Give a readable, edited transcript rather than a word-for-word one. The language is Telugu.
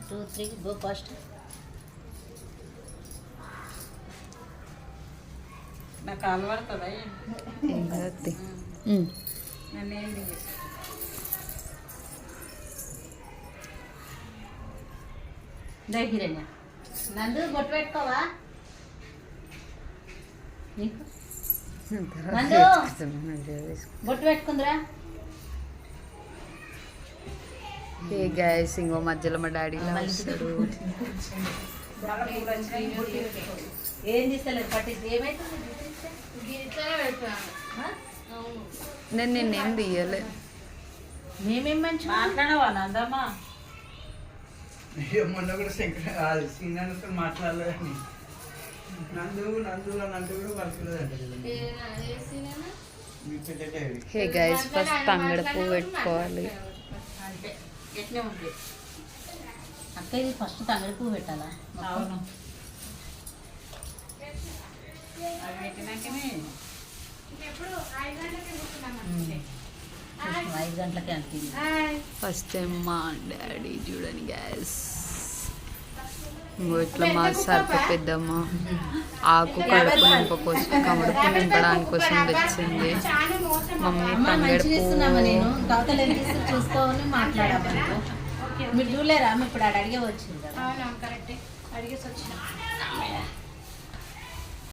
2, 3 గో ఫాస్ట్. నాకు అలవాడుతుందా ఏం కాదు నన్ను ఏంటి దగ్గరኛ నందు బొట్టు పెట్టుకోవా నీకు నందు బొట్టు పెట్టుకుందిరా. ఏ గైస్ ఇంకో మధ్యలో మా డాడీ వస్తాడు. ఏం తీస్తలేదు పట్టింది ఏమైతుంది నేను నిన్నేం తీయలే. మేమేం మంచి మాట్లాడవా నందమ్మా. మొన్న కూడా శ్రీనాథ్తో మాట్లాడలేదని నందు కూడా పలుకులేదంట. హే గైస్ ఫస్ట్ తంగడ పువ్వు పెట్టుకోవాలి. అంటే ఎట్నే ఉంటుంది అక్క ఇది ఫస్ట్ తంగడి పువ్వు పెట్టాలా? అవును అది పెట్టినాకనే 5 గంటలకే అంటుంది. ఫస్ట్ టైం మా డాడీ చూడండి గ్యాస్. ఇట్లా మా సర్ప పెద్దమ్మ ఆకు కడుపు నింపకోసం కడుపు నింపడానికి కోసం తెచ్చింది. మమ్మీ తంగేడు నేను కవతలు ఎంత చూసుకోవాలని మాట్లాడాము. మీరు చూడలేరా ఇప్పుడు అడిగే వచ్చింది కదా. కరెక్ట్ అడిగేసి వచ్చిన